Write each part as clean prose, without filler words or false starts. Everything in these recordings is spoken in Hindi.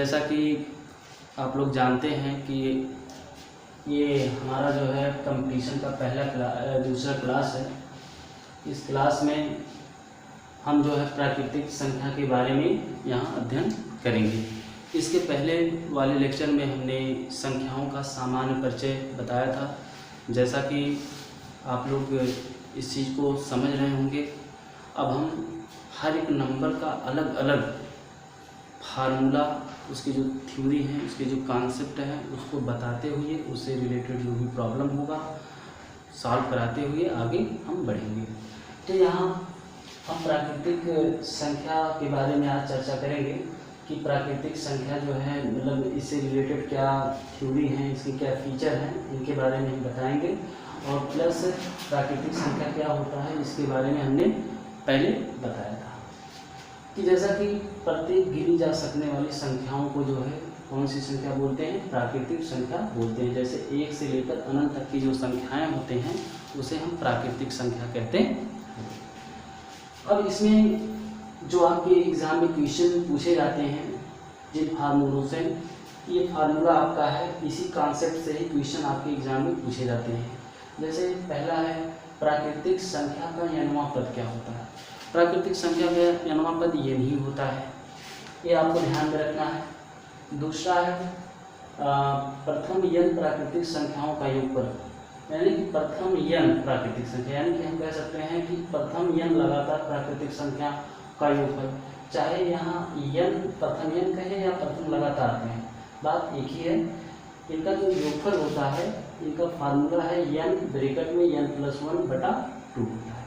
जैसा कि आप लोग जानते हैं कि ये हमारा जो है कंपटीशन का दूसरा क्लास है। इस क्लास में हम जो है प्राकृतिक संख्या के बारे में यहाँ अध्ययन करेंगे। इसके पहले वाले लेक्चर में हमने संख्याओं का सामान्य परिचय बताया था। जैसा कि आप लोग इस चीज़ को समझ रहे होंगे, अब हम हर एक नंबर का अलग अलग फार्मूला, उसकी जो थ्योरी है, उसके जो कॉन्सेप्ट है, उसको बताते हुए उससे रिलेटेड जो भी प्रॉब्लम होगा सॉल्व कराते हुए आगे हम बढ़ेंगे। तो यहाँ हम प्राकृतिक संख्या के बारे में आज चर्चा करेंगे कि प्राकृतिक संख्या जो है मतलब इससे रिलेटेड क्या थ्योरी है, इसके क्या फीचर हैं, इनके बारे में हम बताएंगे। और प्लस प्राकृतिक संख्या क्या होता है इसके बारे में हमने पहले बताया था कि जैसा कि प्रत्येक गिनी जा सकने वाली संख्याओं को जो है कौन सी संख्या बोलते हैं, प्राकृतिक संख्या बोलते हैं। जैसे 1 से लेकर अनंत तक की जो संख्याएं होते हैं उसे हम प्राकृतिक संख्या कहते हैं। अब इसमें जो आपके एग्ज़ाम में क्वेश्चन पूछे जाते हैं जिन फार्मूलों से, ये फार्मूला आपका है, इसी कॉन्सेप्ट से ही क्वेश्चन आपके एग्ज़ाम में पूछे जाते हैं। जैसे पहला है प्राकृतिक संख्या का n वां पद क्या होता है। प्राकृतिक संख्या का n वां पद ये नहीं होता है, ये आपको ध्यान में रखना है। दूसरा है प्रथम n प्राकृतिक संख्याओं का योगफल, यानी कि प्रथम n प्राकृतिक संख्या, यानी कि हम कह सकते हैं कि प्रथम n लगातार प्राकृतिक संख्या का योगफल, चाहे यहाँ n प्रथम n कहें या प्रथम लगातार कहें, बात एक ही है। इनका जो योगफल होता है, इनका फार्मूला है n ब्रैकेट में n+1/2 होता है।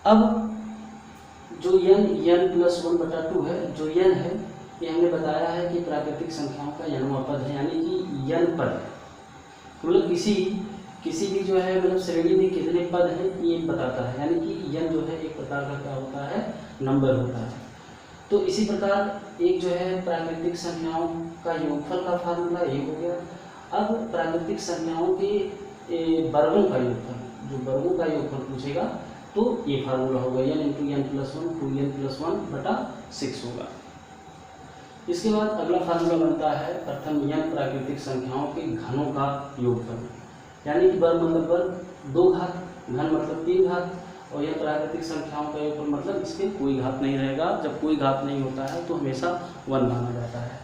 अब जो n+1/2 है, जो n है ये हमने बताया है कि प्राकृतिक संख्याओं का n वां पद है, यानी कि n पद, मतलब किसी भी जो है मतलब श्रेणी में कितने पद हैं ये बताता है, यानी कि n जो है एक प्रकार का क्या होता है, नंबर होता है। तो इसी प्रकार एक जो है प्राकृतिक संख्याओं का योगफल का फार्मूला ये हो गया। अब प्राकृतिक संख्याओं के वर्गों का योगफल, जो वर्गों का योगफल पूछेगा तो ये फार्मूला होगा n × n+1 2n+1/6 होगा। इसके बाद अगला फार्मूला बनता है प्रथम n प्राकृतिक संख्याओं के घनों का योगफल, यानी कि वर्ग मतलब वर्ग 2 घात, घन मतलब 3 घात, और यह प्राकृतिक संख्याओं का योगफल मतलब इसके कोई घात नहीं रहेगा। जब कोई घात नहीं होता है तो हमेशा 1 माना जाता है।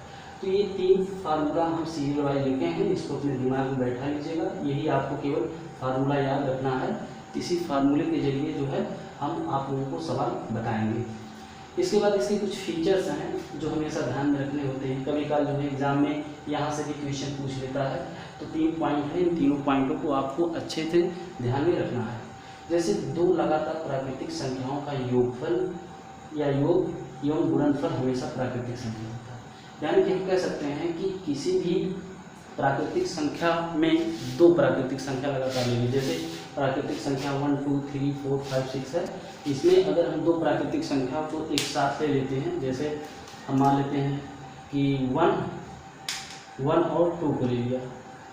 तो ये 3 फार्मूला हम सीरियल वाइज लिखे हैं, इसको अपने दिमाग में बैठा लीजिएगा। यही आपको केवल फार्मूला याद रखना है, इसी फार्मूले के जरिए जो है हम आप लोगों को सवाल बताएंगे। इसके बाद इसके कुछ फीचर्स हैं जो हमेशा ध्यान में रखने होते हैं। कभी काल जो है एग्जाम में यहाँ से भी क्वेश्चन पूछ लेता है, तो 3 पॉइंट हैं, इन तीनों पॉइंटों को आपको अच्छे से ध्यान में रखना है। जैसे 2 लगातार प्राकृतिक संख्याओं का योगफल या योग एवं गुणनफल हमेशा प्राकृतिक संख्या होता है, यानी कि हम कह सकते हैं कि किसी भी प्राकृतिक संख्या में 2 प्राकृतिक संख्या लगातार लेंगे। जैसे प्राकृतिक संख्या 1 2 3 4 5 6 है, इसमें अगर हम 2 प्राकृतिक संख्या को एक साथ ले लेते हैं, जैसे हम मान लेते हैं कि 1 और 2 को ले लिया,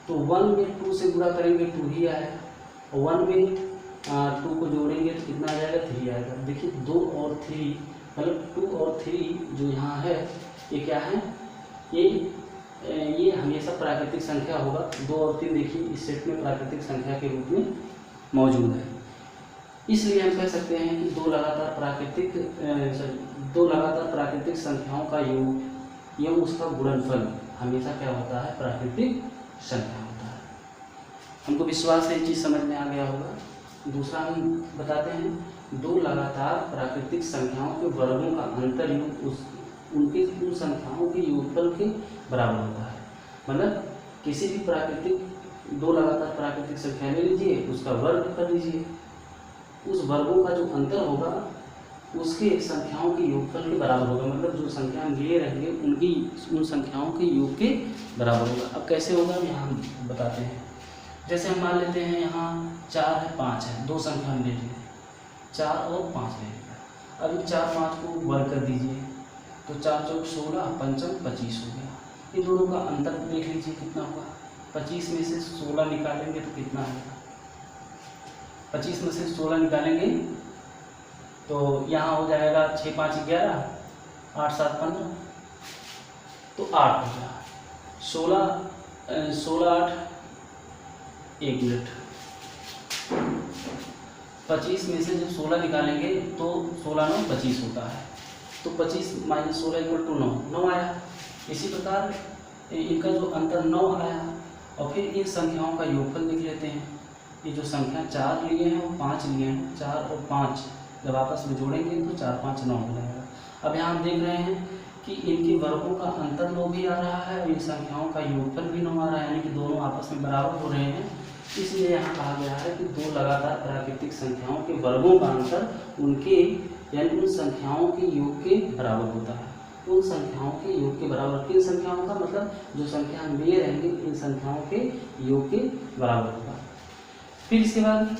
तो 1 में 2 से गुणा करेंगे 2 ही आएगा, और 1 में 2 को जोड़ेंगे तो कितना आ जाएगा, 3 आएगा। देखिए 2 और 3 मतलब 2 और 3 जो यहाँ है ये क्या है, ये हमेशा प्राकृतिक संख्या होगा। 2 और 3 देखिए इस सेट में प्राकृतिक संख्या के रूप में मौजूद है। इसलिए हम कह सकते हैं कि 2 लगातार प्राकृतिक संख्याओं का योग एवं उसका गुणनफल हमेशा क्या होता है, प्राकृतिक संख्या होता है। हमको विश्वास है ये चीज़ समझ में आ गया होगा। दूसरा हम बताते हैं 2 लगातार प्राकृतिक संख्याओं के वर्गों का अंतर योग उन संख्याओं के योगफल के बराबर होता है। मतलब किसी भी 2 लगातार प्राकृतिक संख्या ले लीजिए, उसका वर्ग कर लीजिए, उस वर्गों का जो अंतर होगा उसके संख्याओं के योगफल के बराबर होगा। मतलब जो संख्या हम ले रहेंगे उन संख्याओं के योग के बराबर होगा। अब कैसे होगा यहाँ हम बताते हैं। जैसे हम मान लेते हैं यहाँ 4 है 5 है, 2 संख्या हम ले लिए, 4 और 5 ले लिया। अब 4 5 को वर्ग कर दीजिए, तो 4 चौक 16 पंचम 25 हो गया। इन दोनों का अंतर देख लीजिए कितना होगा। 25 में से 16 निकालेंगे तो कितना आएगा, 25 में से 16 निकालेंगे तो यहाँ हो जाएगा 6 5 11 8 7 15। तो 8 हो गया। 16 8 1 मिनट। 25 में से जब 16 निकालेंगे तो 16 9 25 होता है, तो 25 माइनस 16 इक्वल टू 9 आया। इसी प्रकार इनका जो अंतर 9 आया, और फिर इन संख्याओं का योगफल लिख लेते हैं। ये जो संख्या 4 लिए हैं वो 5 लिए हैं, 4 और 5 जब आपस में जोड़ेंगे तो 4 5 9 हो जाएगा। अब यहाँ हम देख रहे हैं कि इनके वर्गों का अंतर 9 भी आ रहा है और इन संख्याओं का योगफल भी 9 आ रहा है, यानी कि दोनों आपस में बराबर हो रहे हैं। इसलिए यहाँ कहा गया है कि दो लगातार प्राकृतिक संख्याओं के वर्गों का अंतर उनके यानी उन संख्याओं के योग के बराबर होता है। उन संख्याओं के योग के बराबर, किन संख्याओं का मतलब जो संख्या में रहेंगे इन संख्याओं के योग के बराबर होगा। फिर इसके बाद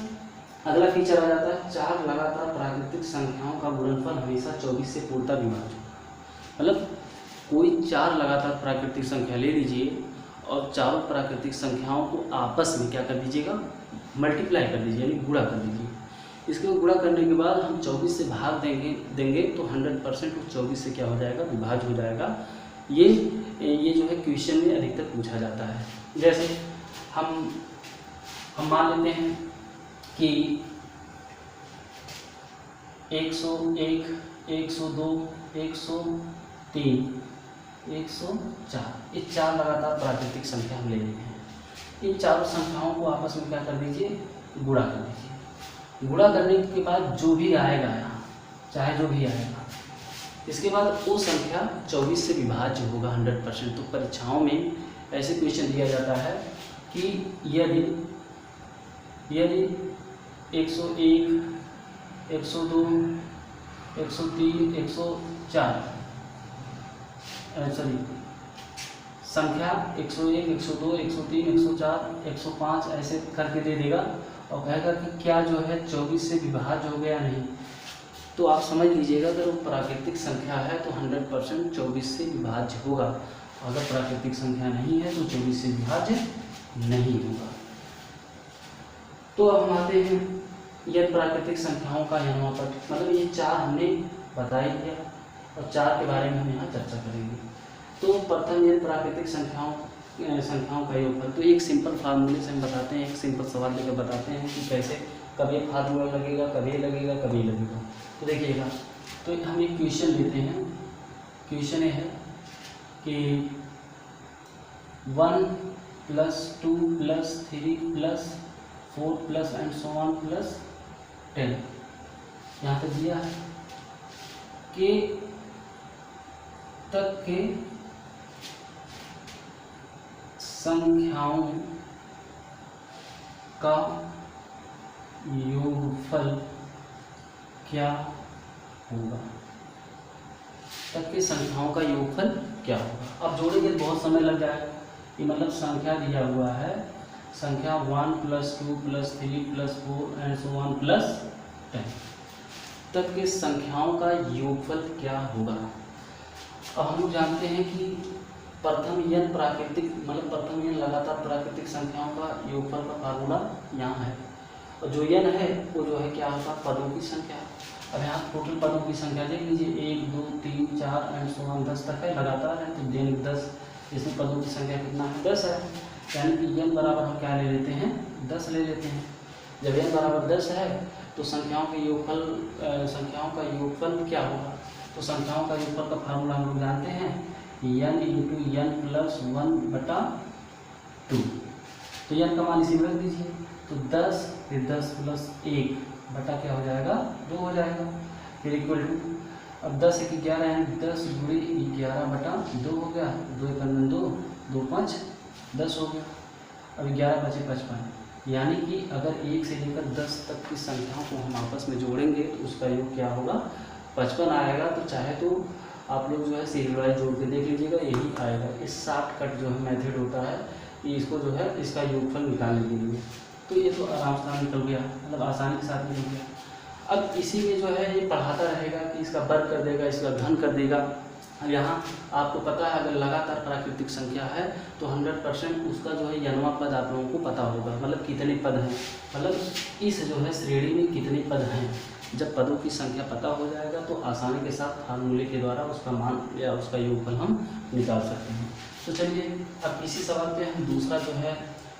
अगला फीचर आ जाता है 4 लगातार प्राकृतिक संख्याओं का गुणनफल हमेशा 24 से पूर्णतः विभाज्य होगा। मतलब कोई 4 लगातार प्राकृतिक संख्या ले लीजिए और चारों प्राकृतिक संख्याओं को आपस में क्या कर दीजिएगा, मल्टीप्लाई कर दीजिए, यानी गुणा कर दीजिए। इसके गुणा करने के बाद हम 24 से भाग देंगे तो 100% उस 24 से क्या हो जाएगा, विभाज्य हो जाएगा। ये जो है क्वेश्चन में अधिकतर पूछा जाता है। जैसे हम मान लेते हैं कि 101 102 103 104 ये 4 लगातार प्राकृतिक संख्या हम ले लेते हैं। इन चारों संख्याओं को आपस में क्या कर दीजिए, गुणा कर दीजिए। गुणा करने के बाद जो भी आएगा यहाँ, चाहे जो भी आएगा, इसके बाद वो संख्या 24 से विभाज्य होगा 100%। तो परीक्षाओं में ऐसे क्वेश्चन दिया जाता है कि यदि 101 102 103 104 संख्या 101 102 103 104 105 ऐसे करके दे देगा और कहेगा कि क्या जो है 24 से विभाज्य हो गया नहीं। तो आप समझ लीजिएगा अगर वो प्राकृतिक संख्या है तो 100% 24 से विभाज्य होगा, अगर प्राकृतिक संख्या नहीं है तो 24 से विभाज्य नहीं होगा। तो अब हम आते हैं यदि प्राकृतिक संख्याओं का यन्मापट, मतलब ये 4 हमने बता ही दिया और 4 के बारे में हम यहाँ चर्चा करेंगे। तो प्रथम यदि प्राकृतिक संख्याओं का योगफल, तो एक सिंपल फार्मूले से हम बताते हैं, एक सिंपल सवाल लेकर बताते हैं कि कैसे कभी एक फार्मूला लगेगा, कभी लगेगा, कभी लगेगा। तो देखिएगा, तो हम एक क्वेश्चन लेते हैं। क्वेश्चन ये है कि 1 + 2 + 3 + 4 + एंड सो ऑन + 10 यहाँ तक दिया है कि तक के संख्याओं का योगफल क्या होगा। तक के संख्याओं का योगफल क्या होगा। अब जोड़ेंगे बहुत समय लग जाएगा। ये मतलब संख्या दिया हुआ है, संख्या 1 + 2 + 3 + 4 एंड सो ऑन + 10 तक के संख्याओं का योगफल क्या होगा। अब हम लोग जानते हैं कि प्रथम n प्राकृतिक मतलब प्रथम n लगातार प्राकृतिक संख्याओं का योगफल का फार्मूला यहाँ है, और जो n है वो जो है क्या होगा, पदों की संख्या। अब यहाँ टोटल पदों की संख्या देख लीजिए, 1 2 3 4 एंड सो ऑन 10 तक है, लगातार है, तो दैनिक 10, इसमें पदों की संख्या कितना है, 10 है। यानी कि n बराबर हम क्या ले लेते हैं, 10 ले लेते हैं। जब n बराबर 10 है तो संख्याओं का योगफल क्या होगा। तो संख्याओं का योगफल का फार्मूला हम लोग जानते हैं, n × n + 1/2। तो n का मान इसी में रख दीजिए, तो 10 फिर 10 + 1 बटा क्या हो जाएगा, 2 हो जाएगा। फिर इक्वल टू, अब 10 × 11 है, 10 × 11/2 हो गया, 2 × 2 2 5 10 हो गया। अब 11 बचे 55, यानी कि अगर 1 से लेकर 10 तक की संख्याओं को हम आपस में जोड़ेंगे तो उसका योग क्या होगा, 55 आएगा। तो चाहे तो आप लोग जो है सीरियल वाइज जोड़ के देख लीजिएगा, यही आएगा। इस शॉर्टकट जो है मेथड होता है, ये इसको जो है इसका योगफल निकालने के लिए, तो ये तो आराम से निकल गया, मतलब आसानी के साथ निकल गया। अब इसी में जो है ये पढ़ाता रहेगा कि इसका वर्ग कर देगा, इसका घन कर देगा। अब यहाँ आपको पता है अगर लगातार प्राकृतिक संख्या है तो 100% उसका जो है यन्मा पद आप लोगों को पता होगा, मतलब कितने पद हैं, मतलब इस जो है श्रेणी में कितने पद हैं। जब पदों की संख्या पता हो जाएगा तो आसानी के साथ फार्मूले के द्वारा उसका मान या उसका योगफल हम निकाल सकते हैं। तो चलिए अब इसी सवाल पे हम दूसरा जो है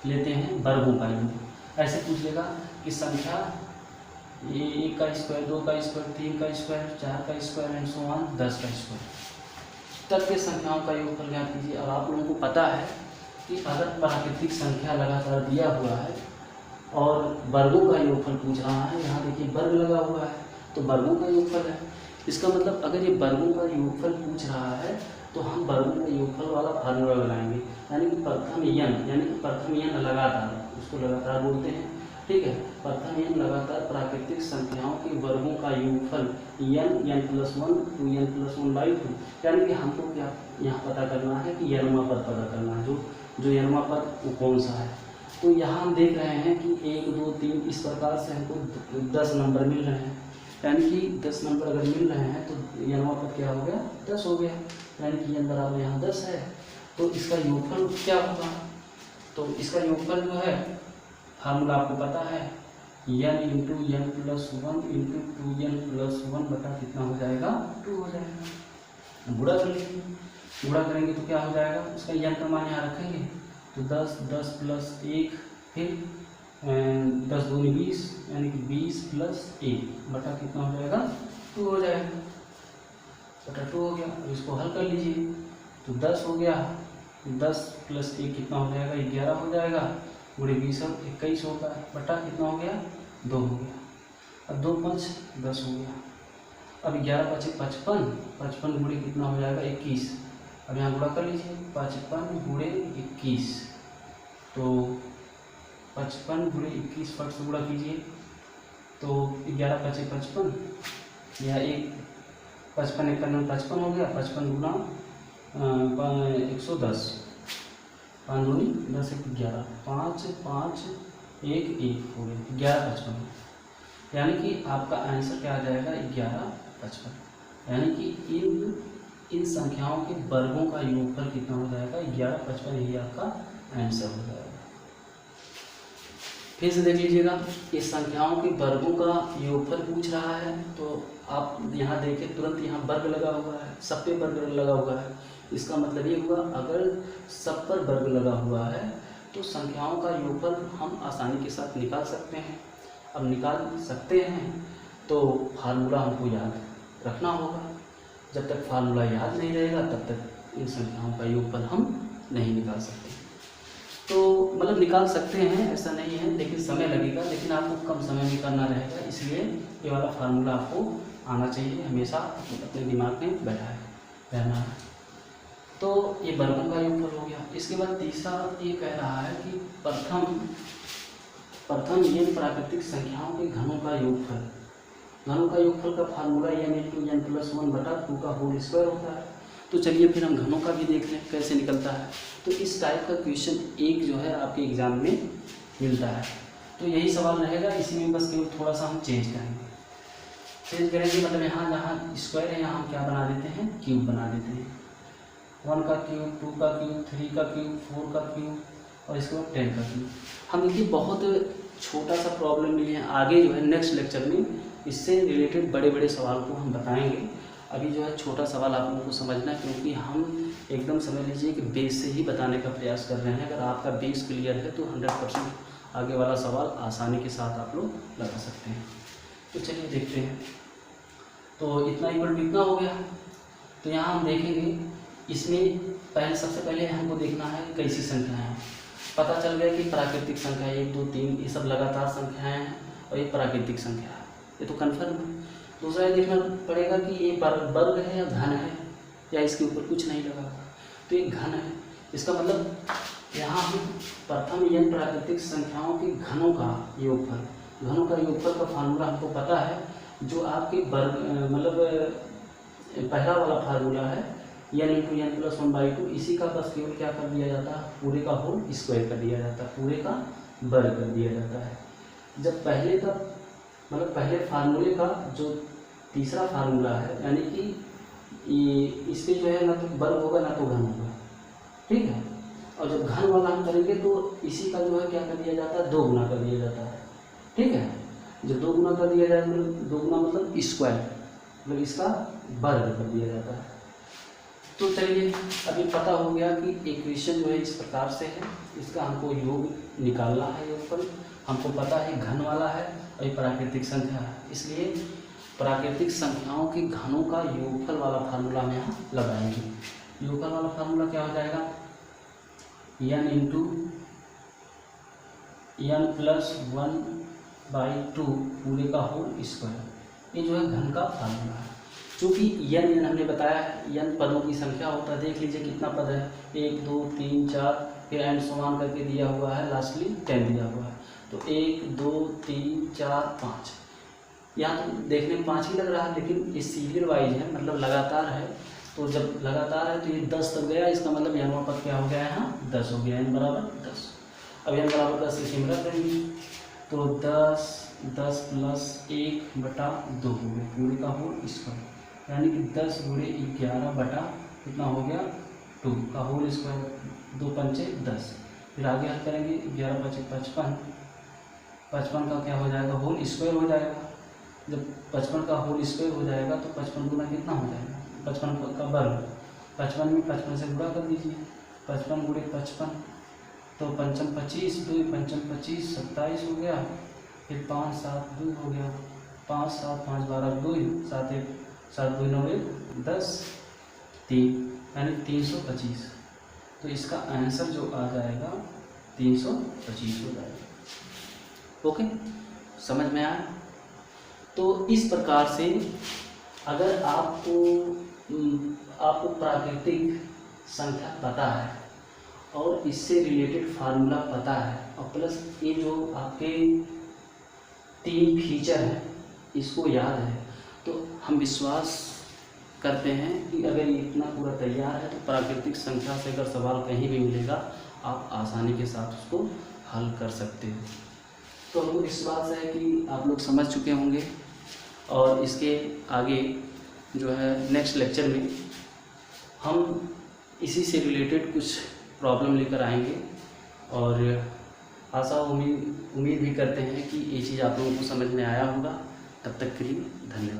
लेते हैं वर्गों का योग। ऐसे पूछ लेगा कि संख्या 1 का स्क्वायर, 2 का स्क्वायर, 3 का स्क्वायर, 4 का स्क्वायर एंड सो ऑन 10 का स्क्वायर तक के संख्याओं का योगफल ज्ञात कीजिए। अब आप लोगों को पता है कि अगर प्राकृतिक संख्या लगातार दिया हुआ है और वर्गों का योगफल पूछ रहा है, यहाँ देखिए वर्ग लगा हुआ है तो वर्गों का योगफल है। इसका मतलब अगर ये वर्गों का योगफल पूछ रहा है तो हम वर्गों का योगफल वाला फार्मूला बनाएंगे, यानी कि प्रथम यन, यानी कि प्रथम यन लगातार, उसको लगातार बोलते हैं, ठीक है। प्रथम यन लगातार प्राकृतिक संख्याओं के वर्गों का योगफल n +1 2n+1/2, यानी कि हमको क्या यहाँ पता करना है कि यनमा पद पता करना है, जो यनमा पद वो कौन सा है। तो यहाँ हम देख रहे हैं कि 1 2 3 इस प्रकार से हमको 10 नंबर मिल रहे हैं, यानी कि 10 नंबर अगर मिल रहे हैं तो यनमा पद क्या हो गया 10 हो गया, यानी कि n बराबर यहाँ 10 है। तो इसका योगफल क्या होगा, तो इसका योगफल जो है फार्मूला आपको पता है n × n + 1 × 2n+1 बटा कितना हो जाएगा 2 हो जाएगा। गुणा कर लीजिए, गुणा करेंगे तो क्या हो जाएगा, उसका n का मान यहाँ रखेंगे तो 10 10 + 1 फिर 10 दूनी 20, यानी कि 20 + 1 बटा कितना हो जाएगा 2 हो जाएगा, बटा 2 हो गया। अब इसको हल कर लीजिए तो 10 हो गया, 10 + 1 कितना हो जाएगा 11 हो जाएगा, गुणे 20 और 21 होगा, बटा कितना हो गया 2 हो गया। अब 2 5 10 हो गया, अब 11 5 55, 55 गुणे कितना हो जाएगा 21। अब यहाँ गुणा कर लीजिए 55 गुणे 21, तो 55 गुणे 21 फट से गुणा कीजिए तो 11 5 55, यह 55 51 55 हो गया, 55 गुना 110, 5 दूनी 10 1 11, 5 5 1 1 हो गया 11 55, यानी कि आपका आंसर क्या आ जाएगा 11 55, यानी कि इन संख्याओं के वर्गों का योगफल कितना हो जाएगा 11 55, यही आपका आंसर हो जाएगा। फिर से देख लीजिएगा, इस संख्याओं के वर्गों का योगफल पूछ रहा है तो आप यहाँ देखें तुरंत यहाँ वर्ग लगा हुआ है, सब पे वर्ग लगा हुआ है। इसका मतलब ये हुआ अगर सब पर वर्ग लगा हुआ है तो संख्याओं का योगफल हम आसानी के साथ निकाल सकते हैं। अब निकाल सकते हैं तो फार्मूला हमको याद रखना होगा, जब तक फार्मूला याद नहीं रहेगा तब तक इन संख्याओं का योगफल हम नहीं निकाल सकते। तो मतलब निकाल सकते हैं ऐसा नहीं है, लेकिन समय लगेगा, लेकिन आपको कम समय में करना रहेगा, इसलिए ये वाला फार्मूला आपको आना चाहिए, हमेशा अपने दिमाग में बैठा रहना है। तो ये वर्गों का योगफल हो गया। इसके बाद तीसरा ये कह रहा है कि प्रथम ये प्राकृतिक संख्याओं के घनों का योगफल, घनों का योगफल का फार्मूला n × n + 1 बटा 2 का होल स्क्वायर होता है। तो चलिए फिर हम घनों का भी देख लें कैसे निकलता है। तो इस टाइप का क्वेश्चन एक जो है आपके एग्जाम में मिलता है, तो यही सवाल रहेगा, इसी में बस केवल थोड़ा सा हम चेंज करेंगे, मतलब यहाँ जहाँ स्क्वायर है यहाँ हम क्या बना देते हैं क्यूब बना देते हैं, 1 का क्यूब, 2 का क्यूब, 3 का क्यूब, 4 का क्यूब और इसके बाद 10 का क्यूब। हम देखिए बहुत छोटा सा प्रॉब्लम मिली है, आगे जो है नेक्स्ट लेक्चर में इससे रिलेटेड बड़े बड़े सवाल को हम बताएंगे। अभी जो है छोटा सवाल आप लोगों को समझना है, क्योंकि हम एकदम समझ लीजिए कि बेस से ही बताने का प्रयास कर रहे हैं। अगर आपका बेस क्लियर है तो 100% आगे वाला सवाल आसानी के साथ आप लोग लगा सकते हैं। तो चलिए देखते हैं, तो इतना इक्वल टू इतना हो गया। तो यहाँ हम देखेंगे, इसमें सबसे पहले हमको देखना है कैसी संख्याएँ हैं। पता चल गया कि प्राकृतिक संख्या 1 2 3 ये सब लगातार संख्याएँ हैं और ये प्राकृतिक संख्या है, ये तो कन्फर्म है। दूसरा ये देखना पड़ेगा कि ये वर्ग है या घन है, या इसके ऊपर कुछ नहीं लगा हुआ, तो ये घन है। इसका मतलब यहाँ हम प्रथम n प्राकृतिक संख्याओं के घनों का योगफल, घनों का योगफल का फार्मूला हमको पता है, जो आपके वर्ग मतलब पहला वाला फार्मूला है n × n + 1/2, इसी का बस केवल क्या कर दिया जाता है, पूरे का होल स्क्वायर कर दिया जाता है, पूरे का वर्ग कर दिया जाता है। जब पहले का मतलब पहले फार्मूले का जो तीसरा फार्मूला है, यानी कि इसके जो है ना तो वर्ग होगा ना तो घन होगा, ठीक है। और जब घन वाला हम करेंगे तो इसी का जो है क्या कर दिया जाता है 2 गुना कर दिया जाता है, ठीक है। जब 2 गुना कर दिया जाए मतलब 2 गुना मतलब स्क्वायर, मतलब इसका वर्ग कर दिया जाता है। तो चलिए अभी पता हो गया कि इक्वेशन जो है इस प्रकार से है, इसका हमको योग निकालना है। योगफल हमको पता है घन वाला है और ये प्राकृतिक संख्या है, इसलिए प्राकृतिक संख्याओं के घनों का योगफल वाला फार्मूला हम यहाँ लगाएंगे। योगफल वाला फार्मूला क्या हो जाएगा, n इंटू n प्लस 1/2 पूरे का होल स्क्वायर, ये जो है घन का फार्मूला है। चूँकि n हमने बताया है n पदों की संख्या होता है, देख लीजिए कितना पद है, 1 2 3 4 फिर एंड समान करके दिया हुआ है, लास्टली 10 दिया हुआ है। तो 1 2 3 4 5, यहाँ तो देखने में 5 ही लग रहा है, लेकिन ये सीरियल वाइज है, मतलब लगातार है। तो जब लगातार है तो ये 10 तक गया, इसका मतलब n पद क्या हो गया है, यहाँ 10 हो गया, n बराबर 10। अब n बराबर 10 से सिमरन करेंगे तो 10 प्लस 1/2 हो गया पूरे का होल स्क्वायर, यानी कि 10 गुणे 11 बटा कितना हो गया 2 का होल स्क्वायर, 2 पंचे 10। फिर आगे हल करेंगे 11 पचे 55, 55 का क्या हो जाएगा होल स्क्वायर हो जाएगा। जब 55 का होल स्क्वायर हो जाएगा तो 55 गुना कितना हो जाएगा, 55 का वर्ग, 55 में 55 से गुणा कर दीजिए, 55 गुणे 55 तो 55 25, 2 55 25 27 हो गया, फिर 5 7 2 हो गया, 5 7 5 12 2 7 1 7 2 9 1 10 3, यानी 325। तो इसका आंसर जो आ जाएगा 325 हो जाएगा। ओके, समझ में आया। तो इस प्रकार से अगर आपको प्राकृतिक संख्या पता है और इससे रिलेटेड फार्मूला पता है और प्लस ये जो आपके 3 फीचर हैं इसको याद है, तो हम विश्वास करते हैं कि अगर ये इतना पूरा तैयार है तो प्राकृतिक संख्या से अगर सवाल कहीं भी मिलेगा आप आसानी के साथ उसको हल कर सकते हो। तो हमको विश्वास है कि आप लोग समझ चुके होंगे और इसके आगे जो है नेक्स्ट लेक्चर में हम इसी से रिलेटेड कुछ प्रॉब्लम लेकर आएंगे और आशा उम्मीद भी करते हैं कि ये चीज़ आप लोगों को समझ में आया होगा। तब तक के लिए धन्यवाद।